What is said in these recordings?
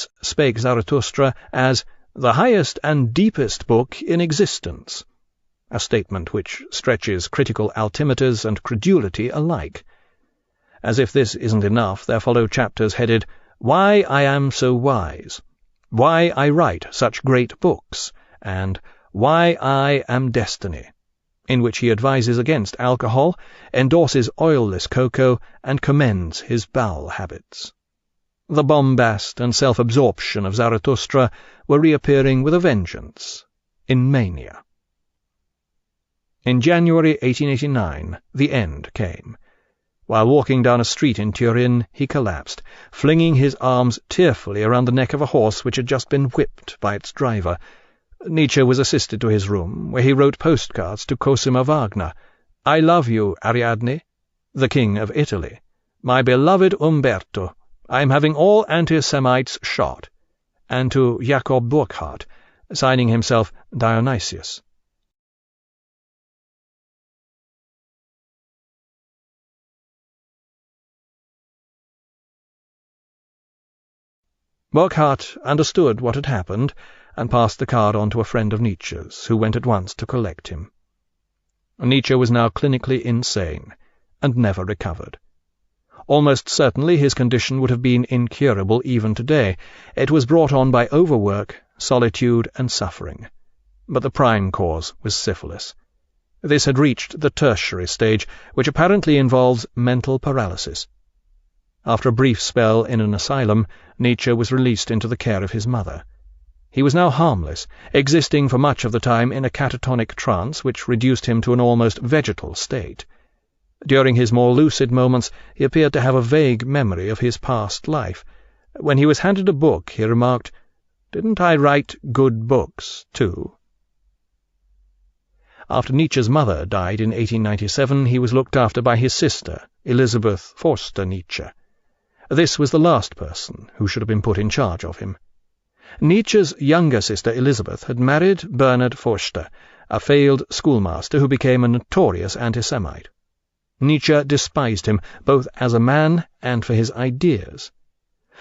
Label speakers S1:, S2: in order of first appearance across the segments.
S1: once spake Zarathustra as the highest and deepest book in existence, a statement which stretches critical altimeters and credulity alike. As if this isn't enough, there follow chapters headed, Why I Am So Wise, Why I Write Such Great Books, and Why I Am Destiny, in which he advises against alcohol, endorses oilless cocoa, and commends his bowel habits. The bombast and self-absorption of Zarathustra were reappearing with a vengeance, in Mania. In January 1889, the end came. While walking down a street in Turin, he collapsed, flinging his arms tearfully around the neck of a horse which had just been whipped by its driver. Nietzsche was assisted to his room, where he wrote postcards to Cosima Wagner. I love you, Ariadne, the King of Italy. My beloved Umberto, I am having all anti-Semites shot. And to Jakob Burckhardt, signing himself Dionysius. Burckhardt understood what had happened, and passed the card on to a friend of Nietzsche's, who went at once to collect him. Nietzsche was now clinically insane, and never recovered. Almost certainly his condition would have been incurable even today. It was brought on by overwork, solitude, and suffering. But the prime cause was syphilis. This had reached the tertiary stage, which apparently involves mental paralysis. After a brief spell in an asylum, Nietzsche was released into the care of his mother. He was now harmless, existing for much of the time in a catatonic trance which reduced him to an almost vegetal state. During his more lucid moments, he appeared to have a vague memory of his past life. When he was handed a book, he remarked, "Didn't I write good books, too?" After Nietzsche's mother died in 1897, he was looked after by his sister, Elisabeth Forster Nietzsche. This was the last person who should have been put in charge of him. Nietzsche's younger sister Elisabeth had married Bernhard Forster, a failed schoolmaster who became a notorious anti-Semite. Nietzsche despised him, both as a man and for his ideas.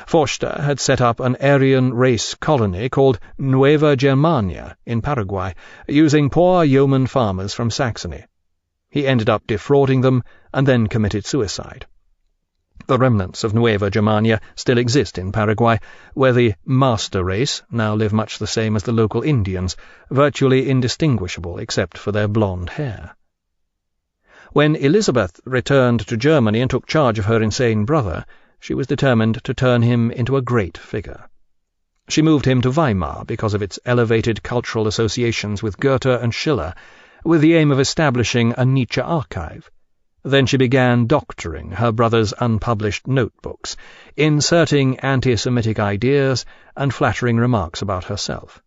S1: Forster had set up an Aryan race colony called Nueva Germania in Paraguay, using poor yeoman farmers from Saxony. He ended up defrauding them and then committed suicide. The remnants of Nueva Germania still exist in Paraguay, where the master race now live much the same as the local Indians, virtually indistinguishable except for their blonde hair. When Elisabeth returned to Germany and took charge of her insane brother, she was determined to turn him into a great figure. She moved him to Weimar because of its elevated cultural associations with Goethe and Schiller, with the aim of establishing a Nietzsche archive. Then she began doctoring her brother's unpublished notebooks, inserting anti-Semitic ideas and flattering remarks about herself.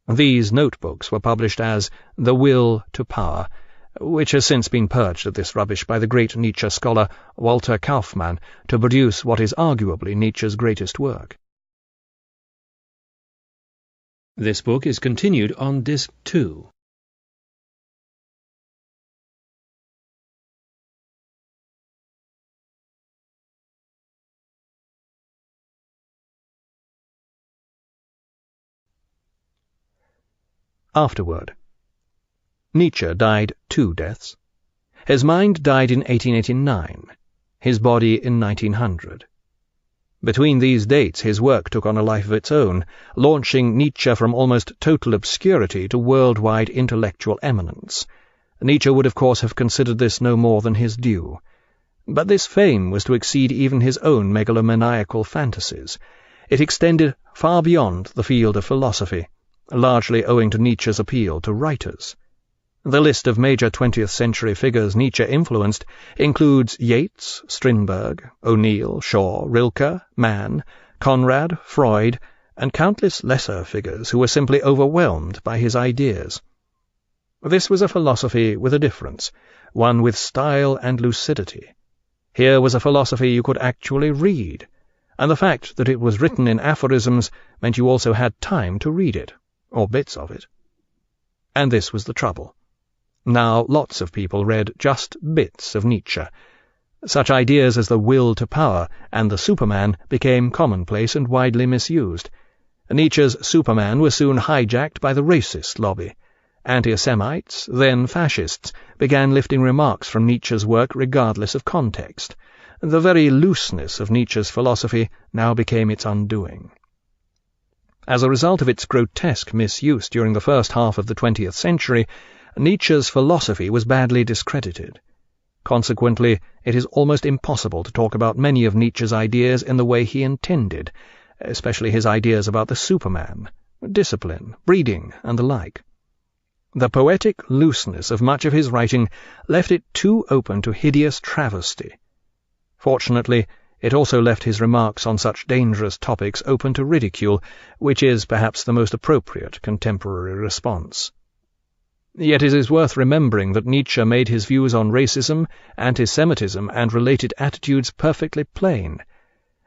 S1: These notebooks were published as The Will to Power, which has since been purged of this rubbish by the great Nietzsche scholar Walter Kaufmann to produce what is arguably Nietzsche's greatest work. This book is continued on Disc 2. Afterward. Nietzsche died 2 deaths. His mind died in 1889, his body in 1900. Between these dates his work took on a life of its own, launching Nietzsche from almost total obscurity to worldwide intellectual eminence. Nietzsche would of course have considered this no more than his due. But this fame was to exceed even his own megalomaniacal fantasies. It extended far beyond the field of philosophy, largely owing to Nietzsche's appeal to writers. The list of major 20th-century figures Nietzsche influenced includes Yeats, Strindberg, O'Neill, Shaw, Rilke, Mann, Conrad, Freud, and countless lesser figures who were simply overwhelmed by his ideas. This was a philosophy with a difference, one with style and lucidity. Here was a philosophy you could actually read, and the fact that it was written in aphorisms meant you also had time to read it, or bits of it. And this was the trouble. Now lots of people read just bits of Nietzsche. Such ideas as the will to power and the Superman became commonplace and widely misused. Nietzsche's Superman was soon hijacked by the racist lobby. Anti-Semites, then fascists, began lifting remarks from Nietzsche's work regardless of context. The very looseness of Nietzsche's philosophy now became its undoing. As a result of its grotesque misuse during the first half of the 20th century, Nietzsche's philosophy was badly discredited. Consequently, it is almost impossible to talk about many of Nietzsche's ideas in the way he intended, especially his ideas about the Superman, discipline, breeding, and the like. The poetic looseness of much of his writing left it too open to hideous travesty. Fortunately, it also left his remarks on such dangerous topics open to ridicule, which is perhaps the most appropriate contemporary response. Yet it is worth remembering that Nietzsche made his views on racism, anti-Semitism, and related attitudes perfectly plain.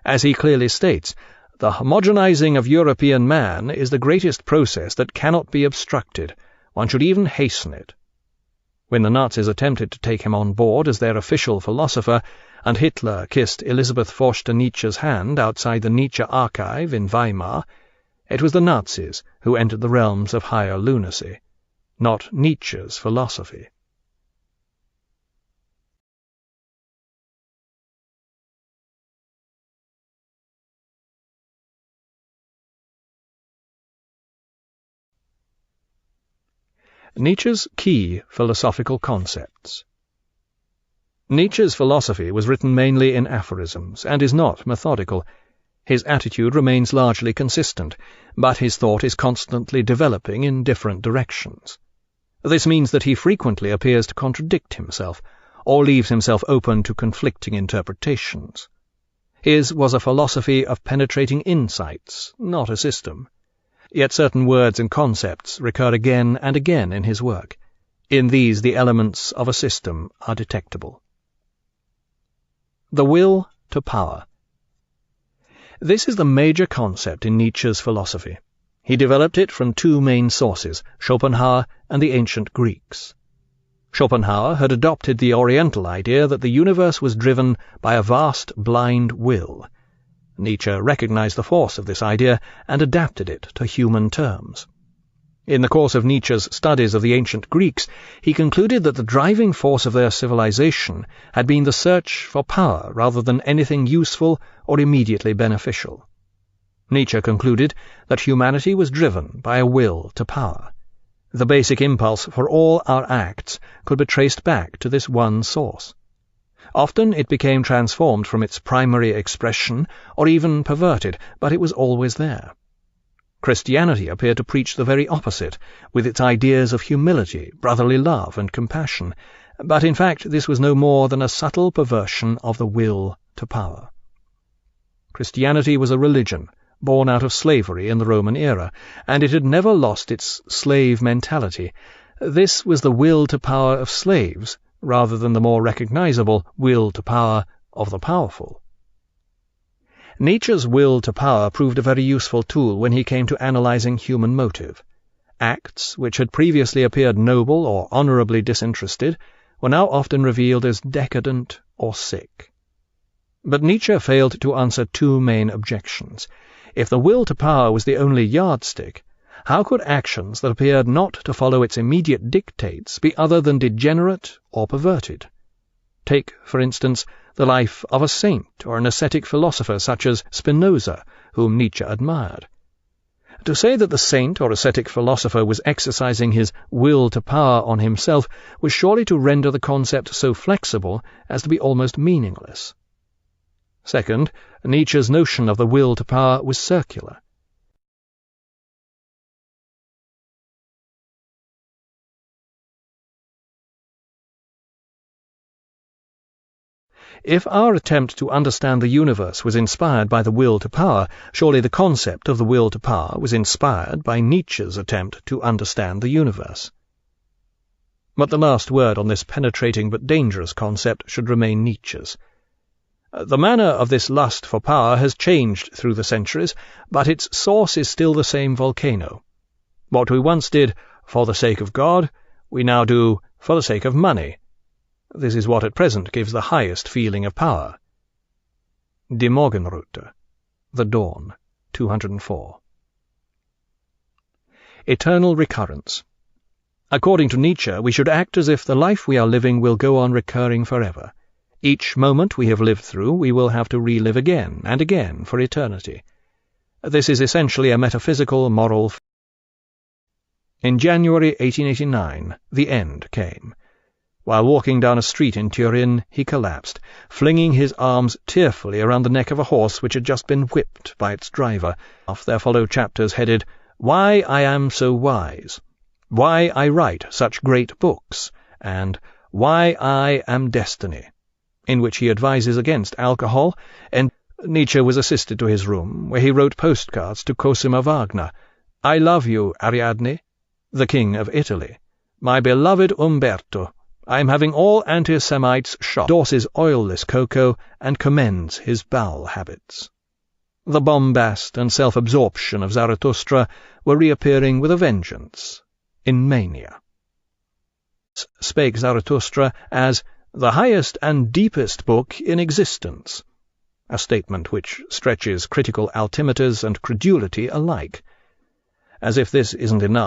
S1: As he clearly states, the homogenizing of European man is the greatest process that cannot be obstructed. One should even hasten it. When the Nazis attempted to take him on board as their official philosopher, and Hitler kissed Elisabeth Forster Nietzsche's hand outside the Nietzsche archive in Weimar, it was the Nazis who entered the realms of higher lunacy, not Nietzsche's philosophy. Nietzsche's key philosophical concepts. Nietzsche's philosophy was written mainly in aphorisms, and is not methodical. His attitude remains largely consistent, but his thought is constantly developing in different directions. This means that he frequently appears to contradict himself, or leaves himself open to conflicting interpretations. His was a philosophy of penetrating insights, not a system. Yet certain words and concepts recur again and again in his work. In these the elements of a system are detectable. The will to power. This is the major concept in Nietzsche's philosophy. He developed it from two main sources, Schopenhauer and the ancient Greeks. Schopenhauer had adopted the Oriental idea that the universe was driven by a vast blind will. Nietzsche recognized the force of this idea and adapted it to human terms. In the course of Nietzsche's studies of the ancient Greeks, he concluded that the driving force of their civilization had been the search for power rather than anything useful or immediately beneficial. Nietzsche concluded that humanity was driven by a will to power. The basic impulse for all our acts could be traced back to this one source. Often it became transformed from its primary expression, or even perverted, but it was always there. Christianity appeared to preach the very opposite, with its ideas of humility, brotherly love, and compassion, but in fact this was no more than a subtle perversion of the will to power. Christianity was a religion, born out of slavery in the Roman era, and it had never lost its slave mentality. This was the will to power of slaves, rather than the more recognizable will to power of the powerful. Nietzsche's will to power proved a very useful tool when he came to analyzing human motive. Acts which had previously appeared noble or honorably disinterested were now often revealed as decadent or sick. But Nietzsche failed to answer two main objections. If the will to power was the only yardstick, how could actions that appeared not to follow its immediate dictates be other than degenerate or perverted? Take, for instance, the life of a saint or an ascetic philosopher such as Spinoza, whom Nietzsche admired. To say that the saint or ascetic philosopher was exercising his will to power on himself was surely to render the concept so flexible as to be almost meaningless. Second, Nietzsche's notion of the will to power was circular. If our attempt to understand the universe was inspired by the will to power, surely the concept of the will to power was inspired by Nietzsche's attempt to understand the universe. But the last word on this penetrating but dangerous concept should remain Nietzsche's. The manner of this lust for power has changed through the centuries, but its source is still the same volcano. What we once did for the sake of God, we now do for the sake of money. This is what at present gives the highest feeling of power. Die Morgenröte, The Dawn, 204. Eternal recurrence. According to Nietzsche, we should act as if the life we are living will go on recurring forever. Each moment we have lived through, we will have to relive again and again for eternity. This is essentially a metaphysical, moral. In January 1889, the end came. While walking down a street in Turin, he collapsed, flinging his arms tearfully around the neck of a horse which had just been whipped by its driver. There followed chapters headed, "Why I Am So Wise," "Why I Write Such Great Books," and "Why I Am Destiny," in which he advises against alcohol, and Nietzsche was assisted to his room, where he wrote postcards to Cosima Wagner. "I love you, Ariadne," the King of Italy. "My beloved Umberto, I am having all anti-Semites shot," endorses oilless cocoa, and commends his bowel habits. The bombast and self-absorption of Zarathustra were reappearing with a vengeance in Mania. Spake Zarathustra as the highest and deepest book in existence, a statement which stretches critical altimeters and credulity alike. As if this isn't enough,